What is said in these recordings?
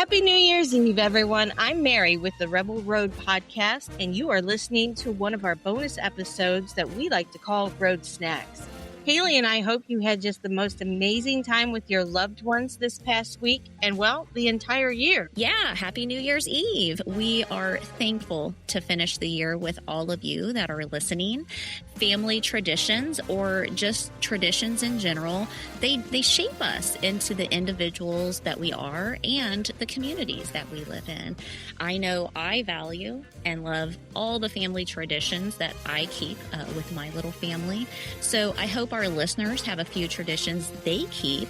Happy New Year's Eve, everyone. I'm Mary with the Rebel Road podcast, and you are listening to one of our bonus episodes that we like to call Road Snacks. Haley and I hope you had just the most amazing time with your loved ones this past week and, well, the entire year. Yeah, Happy New Year's Eve. We are thankful to finish the year with all of you that are listening. Family traditions, or just traditions in general, they shape us into the individuals that we are and the communities that we live in. I know I value and love all the family traditions that I keep with my little family. So I hope our listeners have a few traditions they keep,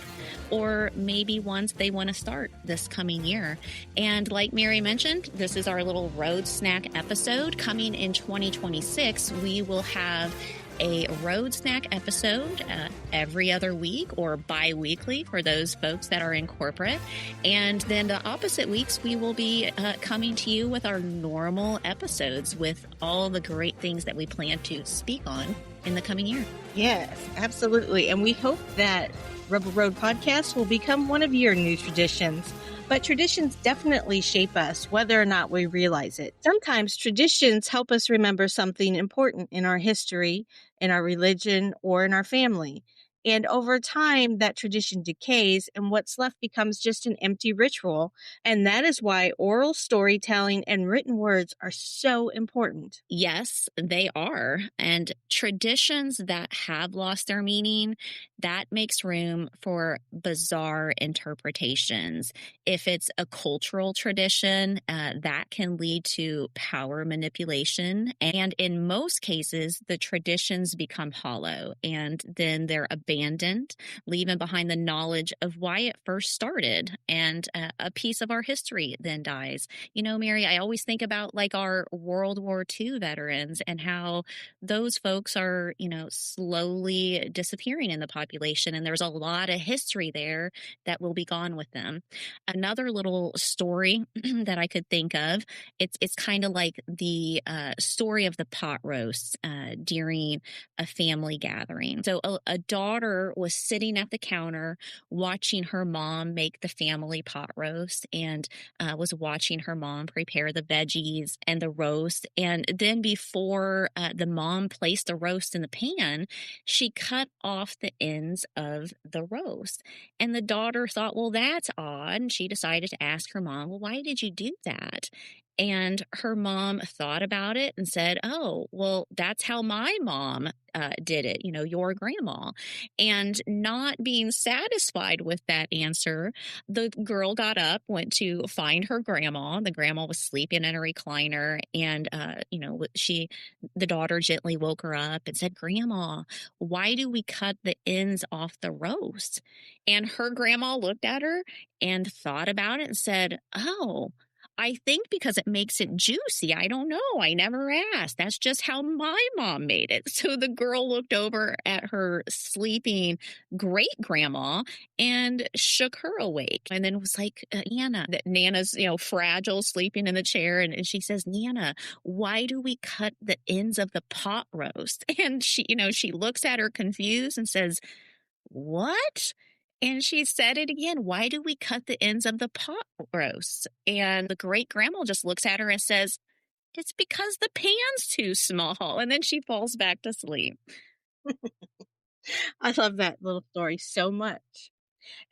or maybe ones they want to start this coming year. And like Mary mentioned, this is our little road snack episode. Coming in 2026, we will have a road snack episode every other week or bi-weekly for those folks that are in corporate. And then the opposite weeks, we will be coming to you with our normal episodes with all the great things that we plan to speak on in the coming year. Yes, absolutely. And we hope that Rebel Road Podcast will become one of your new traditions. But traditions definitely shape us, whether or not we realize it. Sometimes traditions help us remember something important in our history, in our religion, or in our family. And over time, that tradition decays, and what's left becomes just an empty ritual. And that is why oral storytelling and written words are so important. Yes, they are. And traditions that have lost their meaning, that makes room for bizarre interpretations. If it's a cultural tradition, that can lead to power manipulation. And in most cases, the traditions become hollow, and then they're abandoned, leaving behind the knowledge of why it first started. And a piece of our history then dies. You know, Mary, I always think about like our World War II veterans and how those folks are, slowly disappearing in the population. And there's a lot of history there that will be gone with them. Another little story that I could think of, it's kind of like the story of the pot roast during a family gathering. So a daughter was sitting at the counter watching her mom make the family pot roast, and was watching her mom prepare the veggies and the roast. And then before the mom placed the roast in the pan, she cut off the ends of the roast. And the daughter thought, well, that's odd. And she decided to ask her mom, well, why did you do that? And her mom thought about it and said, oh, well, that's how my mom did it, your grandma. And not being satisfied with that answer, the girl got up, went to find her grandma. The grandma was sleeping in a recliner, and, the daughter gently woke her up and said, Grandma, why do we cut the ends off the roast? And her grandma looked at her and thought about it and said, oh, I think because it makes it juicy. I don't know. I never asked. That's just how my mom made it. So the girl looked over at her sleeping great grandma and shook her awake. And then was like, Nana's, fragile, sleeping in the chair. And she says, Nana, why do we cut the ends of the pot roast? And she looks at her confused and says, what? And she said it again. Why do we cut the ends of the pot roast? And the great grandma just looks at her and says, it's because the pan's too small. And then she falls back to sleep. I love that little story so much.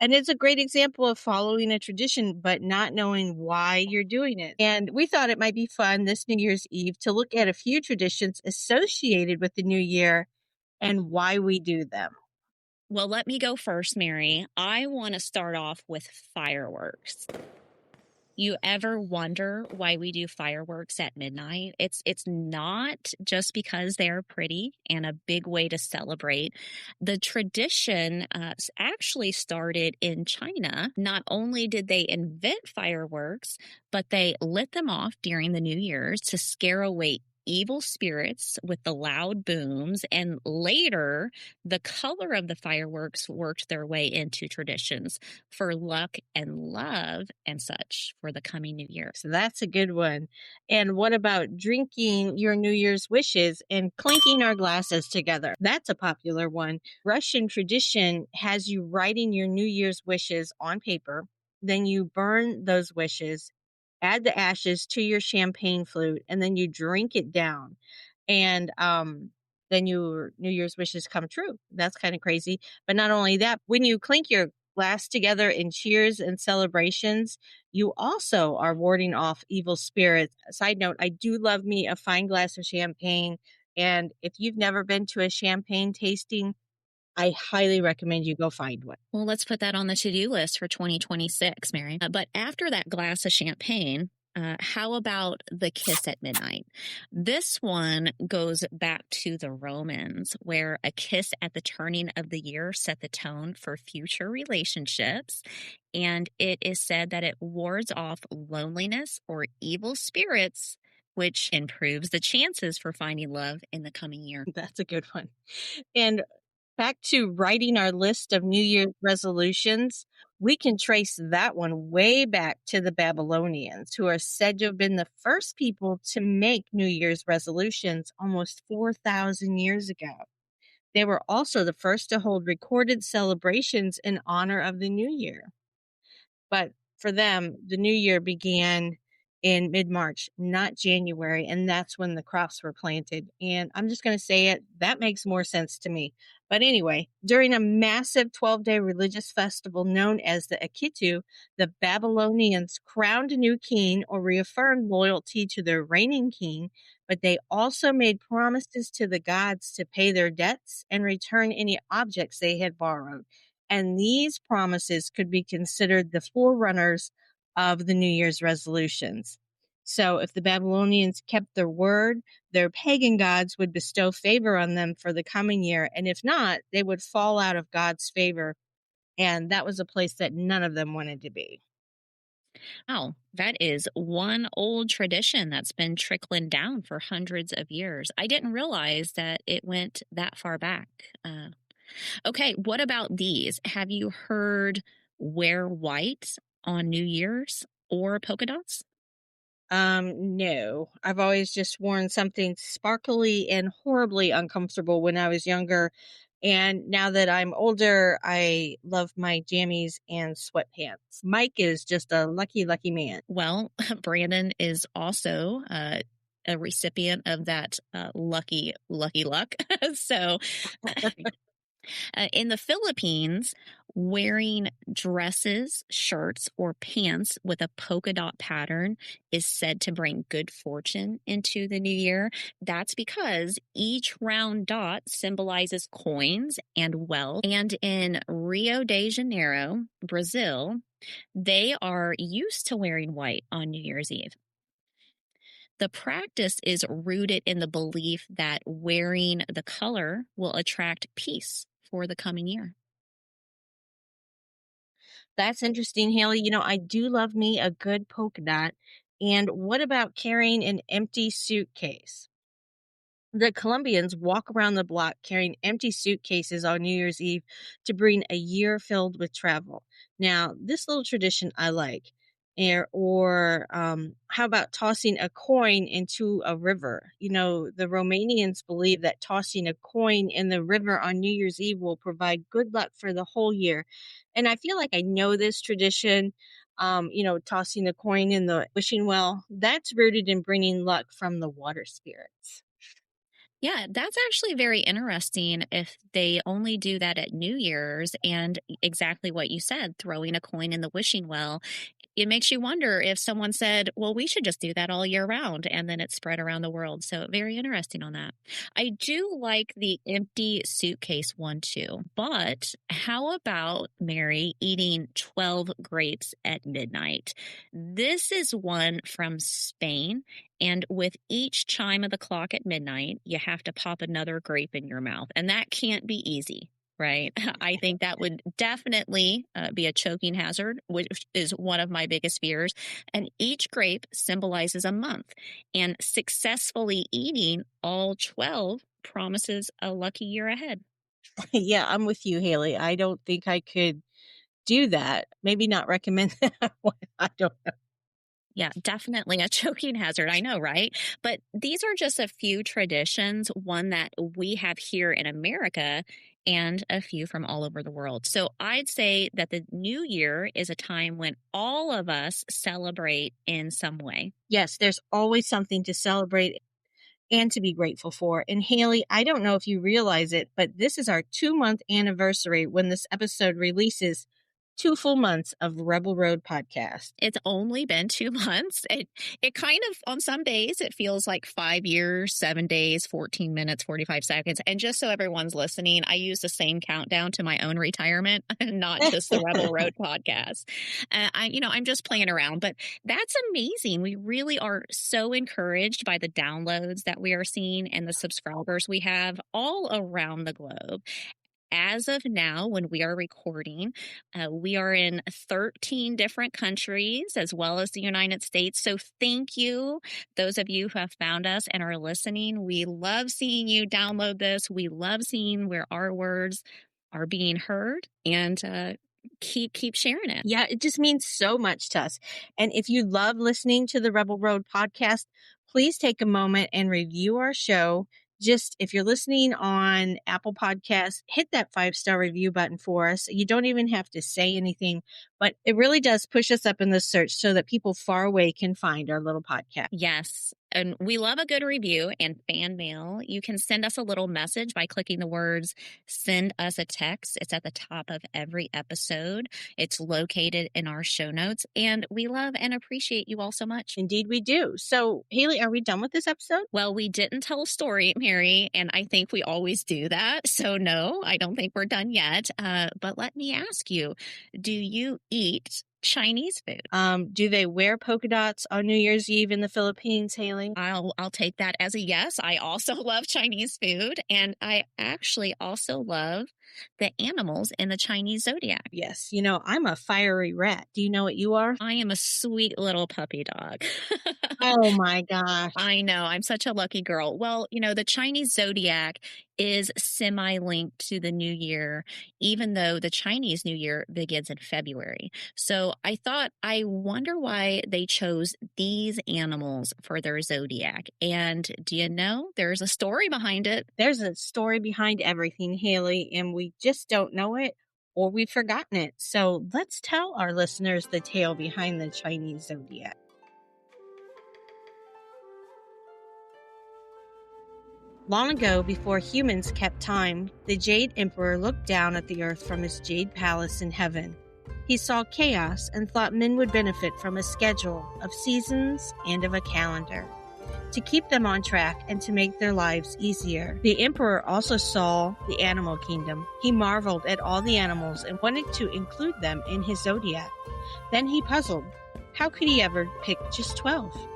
And it's a great example of following a tradition, but not knowing why you're doing it. And we thought it might be fun this New Year's Eve to look at a few traditions associated with the new year and why we do them. Well, let me go first, Mary. I want to start off with fireworks. You ever wonder why we do fireworks at midnight? It's not just because they're pretty and a big way to celebrate. The tradition actually started in China. Not only did they invent fireworks, but they lit them off during the New Year's to scare away evil spirits with the loud booms, and later the color of the fireworks worked their way into traditions for luck and love and such for the coming new year. So that's a good one. And what about drinking your New Year's wishes and clinking our glasses together? That's a popular one. Russian tradition has you writing your New Year's wishes on paper, Then you burn those wishes, add the ashes to your champagne flute, and then you drink it down. And then your New Year's wishes come true. That's kind of crazy. But not only that, when you clink your glass together in cheers and celebrations, you also are warding off evil spirits. Side note, I do love me a fine glass of champagne. And if you've never been to a champagne tasting, I highly recommend you go find one. Well, let's put that on the to-do list for 2026, Mary. But after that glass of champagne, how about the kiss at midnight? This one goes back to the Romans, where a kiss at the turning of the year set the tone for future relationships. And it is said that it wards off loneliness or evil spirits, which improves the chances for finding love in the coming year. That's a good one. And back to writing our list of New Year's resolutions, we can trace that one way back to the Babylonians, who are said to have been the first people to make New Year's resolutions almost 4,000 years ago. They were also the first to hold recorded celebrations in honor of the new year. But for them, the new year began in mid March, not January. And that's when the crops were planted. And I'm just going to say it, that makes more sense to me. But anyway, during a massive 12-day religious festival known as the Akitu, the Babylonians crowned a new king or reaffirmed loyalty to their reigning king. But they also made promises to the gods to pay their debts and return any objects they had borrowed. And these promises could be considered the forerunners of the New Year's resolutions. So if the Babylonians kept their word, their pagan gods would bestow favor on them for the coming year. And if not, they would fall out of God's favor. And that was a place that none of them wanted to be. Oh, that is one old tradition that's been trickling down for hundreds of years. I didn't realize that it went that far back. Okay, what about these? Have you heard wear white on New Year's or polka dots? No, I've always just worn something sparkly and horribly uncomfortable when I was younger. And now that I'm older, I love my jammies and sweatpants. Mike is just a lucky, lucky man. Well, Brandon is also a recipient of that lucky, lucky luck. So in the Philippines, wearing dresses, shirts, or pants with a polka dot pattern is said to bring good fortune into the new year. That's because each round dot symbolizes coins and wealth. And in Rio de Janeiro, Brazil, they are used to wearing white on New Year's Eve. The practice is rooted in the belief that wearing the color will attract peace for the coming year. That's interesting, Haley. I do love me a good polka dot. And what about carrying an empty suitcase? The Colombians walk around the block carrying empty suitcases on New Year's Eve to bring a year filled with travel. Now, this little tradition I like. Or how about tossing a coin into a river? The Romanians believe that tossing a coin in the river on New Year's Eve will provide good luck for the whole year. And I feel like I know this tradition. Tossing a coin in the wishing well, that's rooted in bringing luck from the water spirits. Yeah, that's actually very interesting if they only do that at New Year's and exactly what you said, throwing a coin in the wishing well. It makes you wonder if someone said, well, we should just do that all year round, and then it's spread around the world. So, very interesting on that. I do like the empty suitcase one too. But how about, Mary, eating 12 grapes at midnight? This is one from Spain. And with each chime of the clock at midnight, you have to pop another grape in your mouth. And that can't be easy. Right. I think that would definitely be a choking hazard, which is one of my biggest fears. And each grape symbolizes a month. And successfully eating all 12 promises a lucky year ahead. Yeah, I'm with you, Haley. I don't think I could do that. Maybe not recommend that one. I don't know. Yeah, definitely a choking hazard. I know, right? But these are just a few traditions. One that we have here in America and a few from all over the world. So I'd say that the new year is a time when all of us celebrate in some way. Yes, there's always something to celebrate and to be grateful for. And Haley, I don't know if you realize it, but this is our 2-month anniversary when this episode releases. 2 full months of Rebel Road podcast. It's only been 2 months. It kind of, on some days, it feels like 5 years, 7 days, 14 minutes, 45 seconds. And just so everyone's listening, I use the same countdown to my own retirement, not just the Rebel Road podcast. I'm just playing around, but that's amazing. We really are so encouraged by the downloads that we are seeing and the subscribers we have all around the globe. As of now, when we are recording, we are in 13 different countries as well as the United States. So thank you, those of you who have found us and are listening. We love seeing you download this. We love seeing where our words are being heard, and keep sharing it. Yeah, it just means so much to us. And if you love listening to the Rebel Road podcast, please take a moment and review our show. Just if you're listening on Apple Podcasts, hit that 5-star review button for us. You don't even have to say anything, but it really does push us up in the search so that people far away can find our little podcast. Yes. And we love a good review and fan mail. You can send us a little message by clicking the words, "Send us a text." It's at the top of every episode. It's located in our show notes. And we love and appreciate you all so much. Indeed, we do. So, Haley, are we done with this episode? Well, we didn't tell a story, Mary, and I think we always do that. So, no, I don't think we're done yet. But let me ask you, do you eat Chinese food? Do they wear polka dots on New Year's Eve in the Philippines, Haley? I'll take that as a yes. I also love Chinese food, and I actually also love the animals in the Chinese Zodiac. Yes. I'm a fiery rat. Do you know what you are? I am a sweet little puppy dog. Oh my gosh. I know. I'm such a lucky girl. Well, the Chinese Zodiac is semi-linked to the new year, even though the Chinese New Year begins in February. So I wonder why they chose these animals for their Zodiac. And do you know, there's a story behind it. There's a story behind everything, Haley, and we just don't know it, or we've forgotten it. So let's tell our listeners the tale behind the Chinese Zodiac. Long ago, before humans kept time, the Jade Emperor looked down at the earth from his jade palace in heaven. He saw chaos and thought men would benefit from a schedule of seasons and of a calendar to keep them on track and to make their lives easier. The emperor also saw the animal kingdom. He marveled at all the animals and wanted to include them in his zodiac. Then he puzzled. How could he ever pick just 12?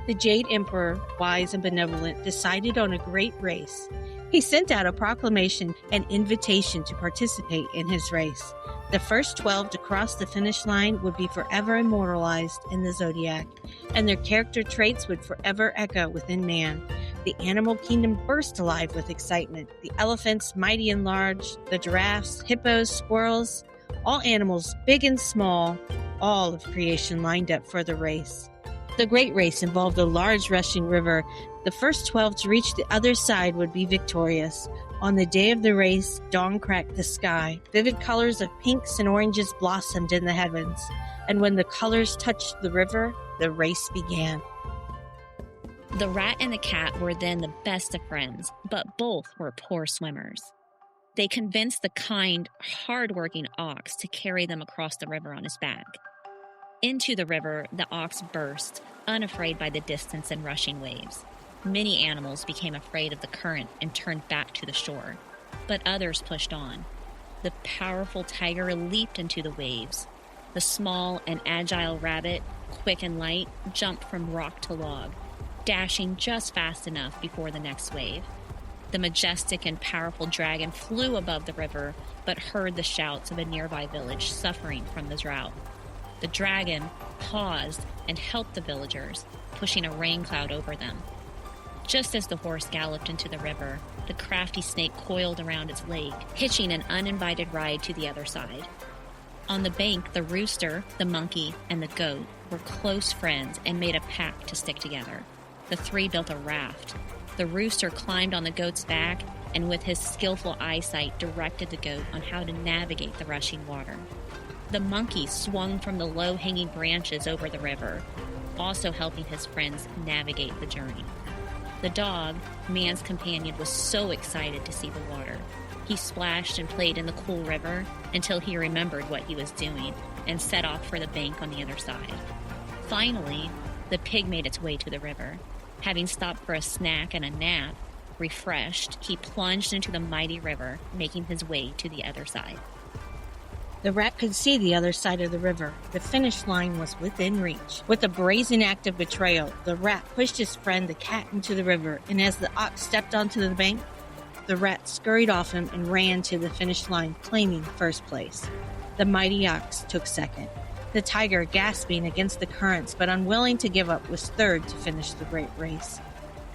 The Jade Emperor, wise and benevolent, decided on a great race. He sent out a proclamation and invitation to participate in his race. The first 12 to cross the finish line would be forever immortalized in the Zodiac, and their character traits would forever echo within man. The animal kingdom burst alive with excitement. The elephants, mighty and large, the giraffes, hippos, squirrels, all animals big and small, all of creation lined up for the race. The great race involved a large rushing river. The first 12 to reach the other side would be victorious. On the day of the race, dawn cracked the sky. Vivid colors of pinks and oranges blossomed in the heavens. And when the colors touched the river, the race began. The rat and the cat were then the best of friends, but both were poor swimmers. They convinced the kind, hard-working ox to carry them across the river on his back. Into the river, the ox burst, unafraid by the distance and rushing waves. Many animals became afraid of the current and turned back to the shore, but others pushed on. The powerful tiger leaped into the waves. The small and agile rabbit, quick and light, jumped from rock to log, dashing just fast enough before the next wave. The majestic and powerful dragon flew above the river, but heard the shouts of a nearby village suffering from the drought. The dragon paused and helped the villagers, pushing a rain cloud over them. Just as the horse galloped into the river, the crafty snake coiled around its leg, hitching an uninvited ride to the other side. On the bank, the rooster, the monkey, and the goat were close friends and made a pact to stick together. The three built a raft. The rooster climbed on the goat's back, and with his skillful eyesight directed the goat on how to navigate the rushing water. The monkey swung from the low-hanging branches over the river, also helping his friends navigate the journey. The dog, man's companion, was so excited to see the water. He splashed and played in the cool river until he remembered what he was doing and set off for the bank on the other side. Finally, the pig made its way to the river. Having stopped for a snack and a nap, refreshed, he plunged into the mighty river, making his way to the other side. The rat could see the other side of the river. The finish line was within reach. With a brazen act of betrayal, the rat pushed his friend the cat into the river, and as the ox stepped onto the bank, the rat scurried off him and ran to the finish line, claiming first place. The mighty ox took second. The tiger, gasping against the currents but unwilling to give up, was third to finish the great race.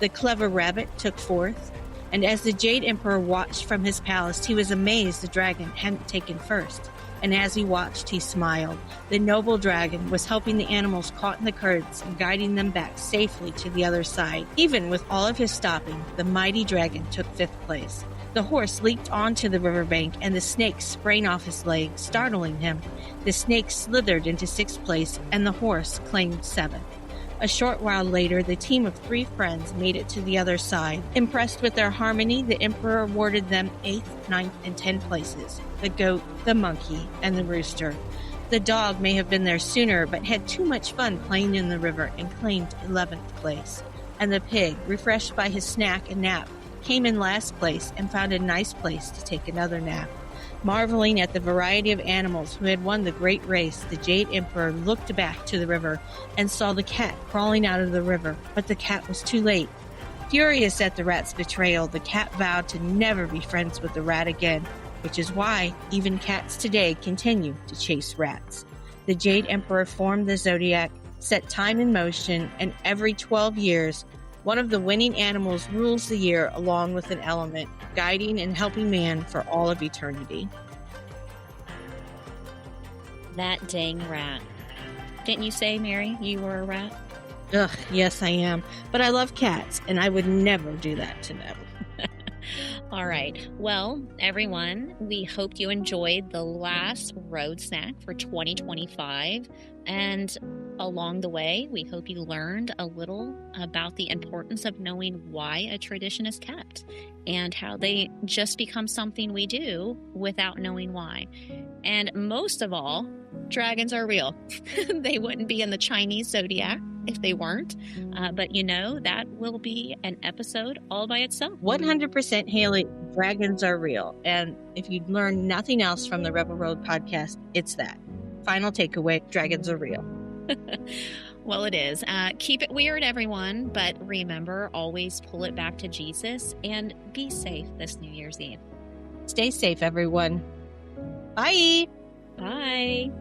The clever rabbit took fourth, and as the Jade Emperor watched from his palace, he was amazed the dragon hadn't taken first. And as he watched, he smiled. The noble dragon was helping the animals caught in the currents and guiding them back safely to the other side. Even with all of his stopping, the mighty dragon took fifth place. The horse leaped onto the riverbank, and the snake sprang off his leg, startling him. The snake slithered into sixth place, and the horse claimed seventh. A short while later, the team of 3 friends made it to the other side. Impressed with their harmony, the emperor awarded them 8th, 9th, and 10th places: the goat, the monkey, and the rooster. The dog may have been there sooner, but had too much fun playing in the river and claimed 11th place. And the pig, refreshed by his snack and nap, came in last place and found a nice place to take another nap. Marveling at the variety of animals who had won the great race, the Jade Emperor looked back to the river and saw the cat crawling out of the river, but the cat was too late. Furious at the rat's betrayal, the cat vowed to never be friends with the rat again, which is why even cats today continue to chase rats. The Jade Emperor formed the Zodiac, set time in motion, and every 12 years, one of the winning animals rules the year along with an element, guiding and helping man for all of eternity. That dang rat. Didn't you say, Mary, you were a rat? Ugh, yes I am. But I love cats, and I would never do that to them. All right. Well, everyone, we hope you enjoyed the last road snack for 2025. And along the way, we hope you learned a little about the importance of knowing why a tradition is kept and how they just become something we do without knowing why. And most of all, dragons are real. They wouldn't be in the Chinese Zodiac if they weren't. But you know, that will be an episode all by itself. 100% Haley, dragons are real. And if you learn nothing else from the Rebel Road podcast, it's that. Final takeaway, dragons are real. Well, it is. Keep it weird, everyone. But remember, always pull it back to Jesus and be safe this New Year's Eve. Stay safe, everyone. Bye. Bye.